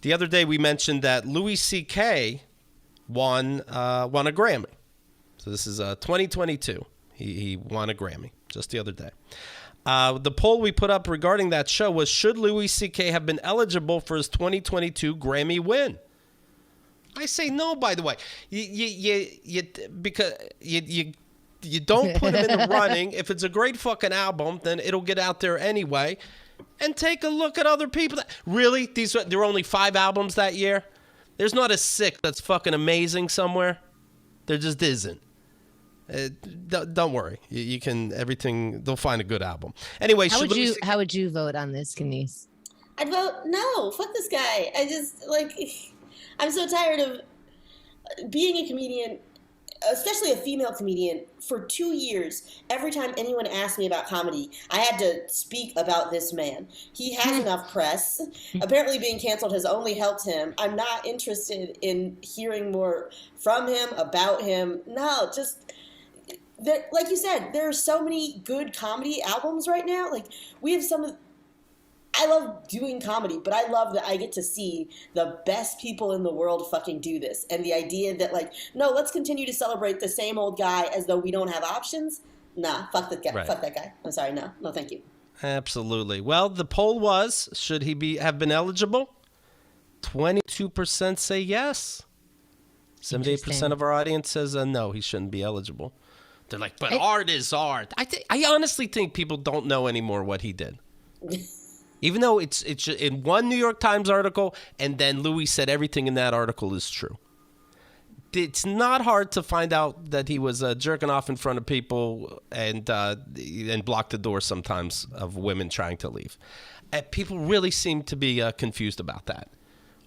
The other day we mentioned that Louis C.K. won a Grammy. So this is 2022. He won a Grammy just the other day. The poll we put up regarding that show was, should Louis C.K. have been eligible for his 2022 Grammy win? I say no, by the way. Because you don't put him in the running. If it's a great fucking album, then it'll get out there anyway. And take a look at other people. Really? There were only 5 albums that year? There's not a 6 that's fucking amazing somewhere. There just isn't. Don't worry. You can everything. They'll find a good album. Anyway, how would you vote on this, Kenise? I'd vote no. Fuck this guy. I'm so tired of being a comedian, especially a female comedian, for 2 years. Every time anyone asked me about comedy, I had to speak about this man. He has enough press. Apparently being canceled has only helped him. I'm not interested in hearing more from him, about him. No, just... like you said, there are so many good comedy albums right now. Like, we have some of... I love doing comedy, but I love that I get to see the best people in the world fucking do this. And the idea that, like, no, let's continue to celebrate the same old guy as though we don't have options. Nah, fuck that guy. Right. Fuck that guy. I'm sorry, no, thank you. Absolutely. Well, the poll was, should he have been eligible? 22% say yes. 78% of our audience says no, he shouldn't be eligible. They're like, but art is art. I honestly think people don't know anymore what he did. Even though it's in one New York Times article, and then Louis said everything in that article is true. It's not hard to find out that he was jerking off in front of people and blocked the door sometimes of women trying to leave. People really seem to be confused about that.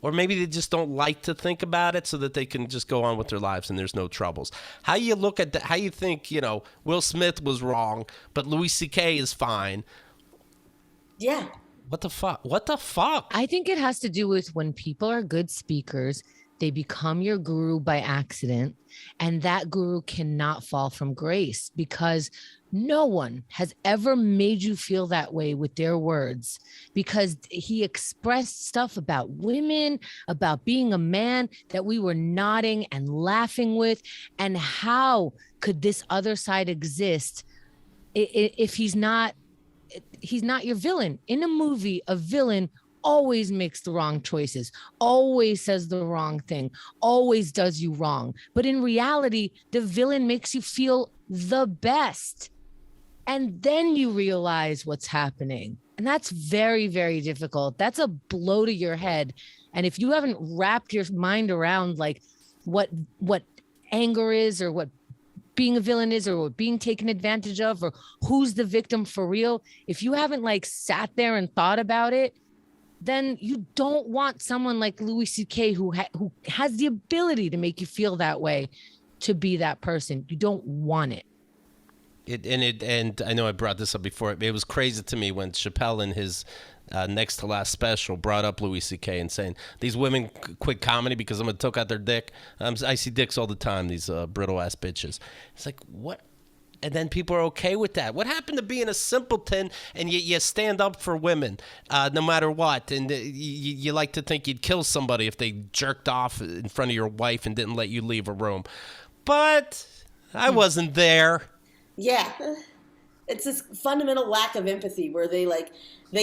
Or maybe they just don't like to think about it so that they can just go on with their lives and there's no troubles. How you look at that, how you think, Will Smith was wrong, but Louis C.K. is fine. Yeah. What the fuck? I think it has to do with when people are good speakers, they become your guru by accident, and that guru cannot fall from grace because no one has ever made you feel that way with their words, because he expressed stuff about women, about being a man that we were nodding and laughing with. And how could this other side exist if he's not your villain? In a movie, a villain always makes the wrong choices, always says the wrong thing, always does you wrong. But in reality, the villain makes you feel the best. And then you realize what's happening. And that's very, very difficult. That's a blow to your head. And if you haven't wrapped your mind around like what anger is, or what being a villain is, or being taken advantage of, or who's the victim for real, if you haven't like sat there and thought about it, then you don't want someone like Louis C.K. who has the ability to make you feel that way to be that person. You don't want it. And I know I brought this up before. It was crazy to me when Chappelle in his next to last special brought up Louis C.K. and saying, these women quit comedy because I'm going to toke out their dick. I see dicks all the time, these brittle-ass bitches. It's like, what? And then people are okay with that. What happened to being a simpleton and you stand up for women no matter what? And you like to think you'd kill somebody if they jerked off in front of your wife and didn't let you leave a room. But I wasn't there. Yeah. It's this fundamental lack of empathy where they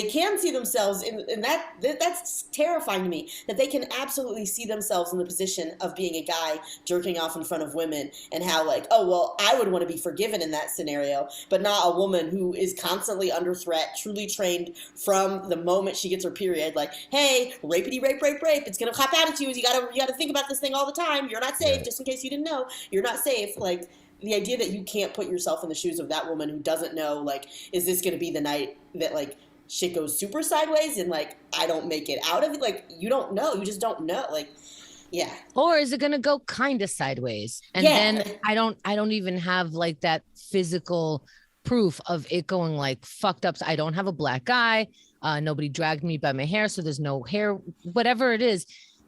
can see themselves in that's terrifying to me, that they can absolutely see themselves in the position of being a guy jerking off in front of women, and how like, oh, well, I would want to be forgiven in that scenario, but not a woman who is constantly under threat, truly trained from the moment she gets her period. Like, hey, rapity, rape. It's going to cop out at you. You got to think about this thing all the time. You're not safe. Just in case you didn't know, you're not safe. Like, the idea that you can't put yourself in the shoes of that woman who doesn't know, like, is this going to be the night that, like, shit goes super sideways and, like, I don't make it out of it? Like, you don't know. You just don't know. Like, yeah. Or is it going to go kind of sideways? And then I don't even have, like, that physical proof of it going, like, fucked up. I don't have a black eye. Nobody dragged me by my hair, so there's no hair. Whatever it is,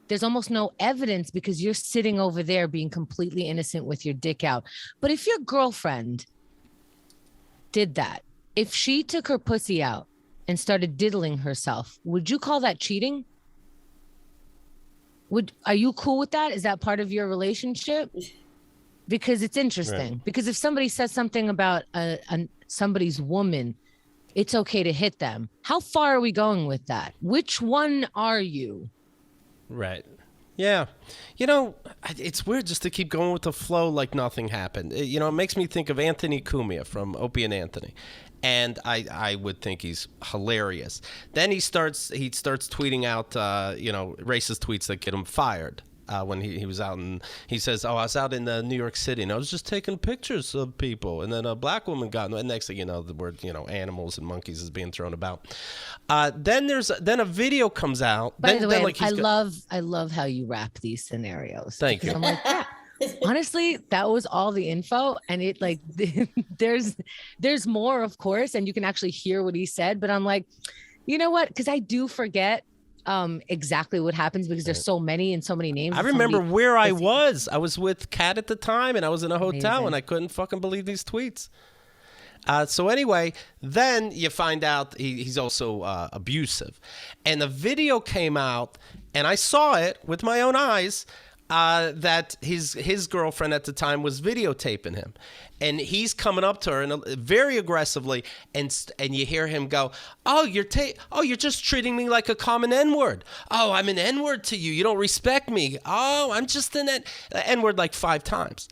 there's almost no evidence because you're sitting over there being completely innocent with your dick out. But if your girlfriend did that, if she took her pussy out and started diddling herself, would you call that cheating? Are you cool with that? Is that part of your relationship? Because it's interesting. Right. Because if somebody says something about somebody's woman, it's okay to hit them. How far are we going with that? Which one are you? Right. Yeah. It's weird just to keep going with the flow like nothing happened. It makes me think of Anthony Cumia from Opie and Anthony. And I would think he's hilarious. Then he starts tweeting out, racist tweets that get him fired. When he was out, and he says, I was out in New York City and I was just taking pictures of people, and then a black woman got, and next thing you know, the word animals and monkeys is being thrown about. Then a video comes out. By the way, I love how you wrap these scenarios. Thank you. I'm like, yeah. Honestly, that was all the info, and it like there's more, of course, and you can actually hear what he said. But I'm like, you know what? Because I do forget exactly what happens because there's so many and so many names. I remember where I was. I was with Kat at the time, and I was in a hotel. Amazing. And I couldn't fucking believe these tweets. So anyway, then you find out he's also abusive, and the video came out, and I saw it with my own eyes. That his girlfriend at the time was videotaping him, and he's coming up to her and very aggressively, and you hear him go, "Oh, you're just treating me like a common N-word. Oh, I'm an N-word to you. You don't respect me. Oh, I'm just an N-word like 5 times."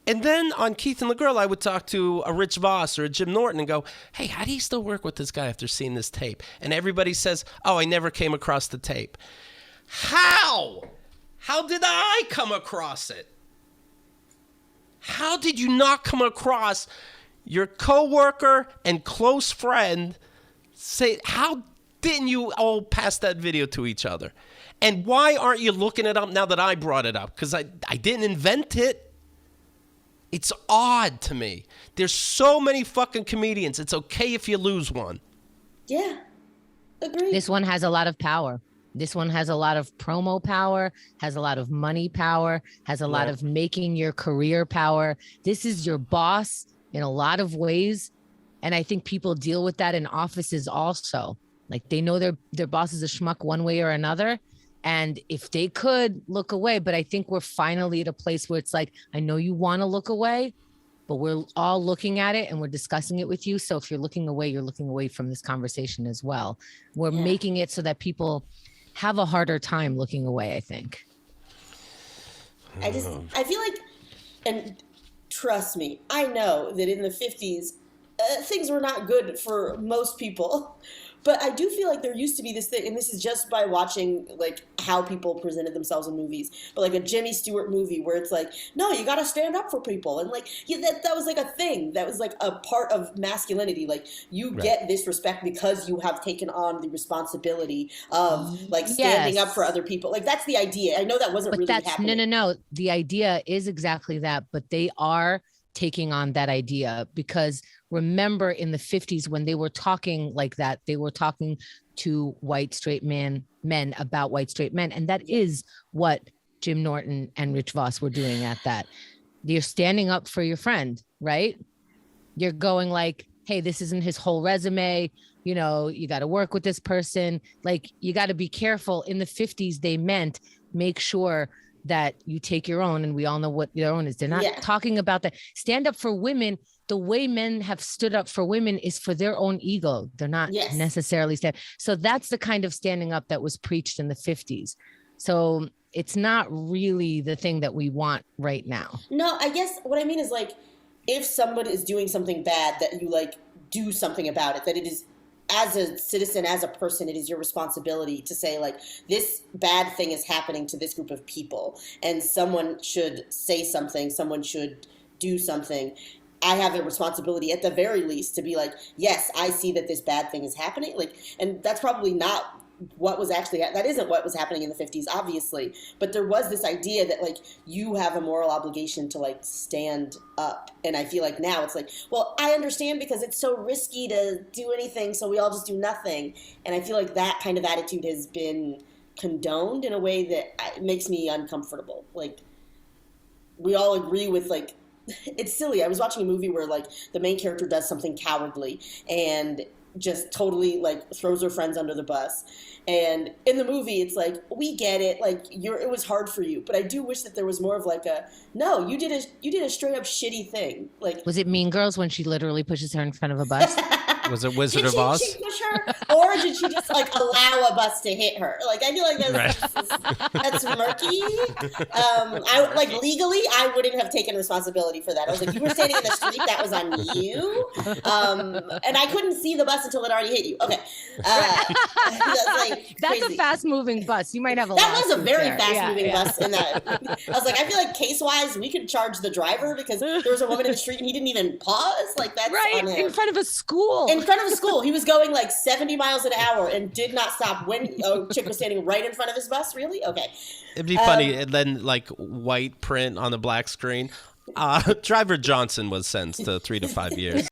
And then on Keith and the Girl, I would talk to a Rich Voss or a Jim Norton and go, "Hey, how do you still work with this guy after seeing this tape?" And everybody says, "Oh, I never came across the tape." How? How did I come across it? How did you not come across your coworker and close friend say, how didn't you all pass that video to each other? And why aren't you looking it up now that I brought it up? Because I didn't invent it. It's odd to me. There's so many fucking comedians. It's okay if you lose one. Yeah, agreed. This one has a lot of power. This one has a lot of promo power, has a lot of money power, has a lot of making your career power. This is your boss in a lot of ways. And I think people deal with that in offices also. Like they know their boss is a schmuck one way or another. And if they could look away, but I think we're finally at a place where it's like, I know you want to look away, but we're all looking at it and we're discussing it with you. So if you're looking away from this conversation as well. We're making it so that people have a harder time looking away, I think. I feel like, and trust me, I know that in the 50s, things were not good for most people. But I do feel like there used to be this thing, and this is just by watching like how people presented themselves in movies, but like a Jimmy Stewart movie where it's like, no, you got to stand up for people. And like that was like a thing. That was like a part of masculinity. Like you get this respect because you have taken on the responsibility of like standing up for other people. Like that's the idea. I know that wasn't really happening. No. The idea is exactly that, but they are taking on that idea because remember in the 50s when they were talking like that, they were talking to white straight men about white straight men. And that is what Jim Norton and Rich Voss were doing at that. You're standing up for your friend, right? You're going like, hey, this isn't his whole resume. You know, you got to work with this person. Like you got to be careful. In the 50s, they meant make sure that you take your own, and we all know what your own is. They're not talking about that. Stand up for women. The way men have stood up for women is for their own ego. They're not necessarily So that's the kind of standing up that was preached in the 50s. So it's not really the thing that we want right now. No, I guess what I mean is like, if somebody is doing something bad, that you like do something about it, that it is, as a citizen, as a person, it is your responsibility to say, like, this bad thing is happening to this group of people, and someone should say something, someone should do something. I have a responsibility, at the very least, to be like, yes, I see that this bad thing is happening. Like, and that's probably not what was actually, that isn't what was happening in the 50s, obviously. But there was this idea that, like, you have a moral obligation to, like, stand up. And I feel like now it's like, well, I understand because it's so risky to do anything, so we all just do nothing. And I feel like that kind of attitude has been condoned in a way that makes me uncomfortable. Like, we all agree with, like, it's silly. I was watching a movie where, like, the main character does something cowardly, and just totally like throws her friends under the bus. And in the movie, it's like, we get it, like it was hard for you, but I do wish that there was more of like no, you did a straight up shitty thing. Like, was it Mean Girls when she literally pushes her in front of a bus? Was it Wizard of Oz? Did she push her, or did she just like allow a bus to hit her? Like, I feel like that's murky. I like legally, I wouldn't have taken responsibility for that. I was like, you were standing in the street, that was on you, and I couldn't see the bus until it already hit you. Okay, that's a fast moving bus. You might have a. That was a very fast moving bus. In that, I was like, I feel like case wise, we could charge the driver because there was a woman in the street and he didn't even pause. Like, that's right on him. in front of a school. In front of a school, he was going like 70 miles an hour and did not stop when a chick was standing right in front of his bus. Really? Okay. It'd be funny, and then like white print on the black screen. Driver Johnson was sentenced to 3 to 5 years.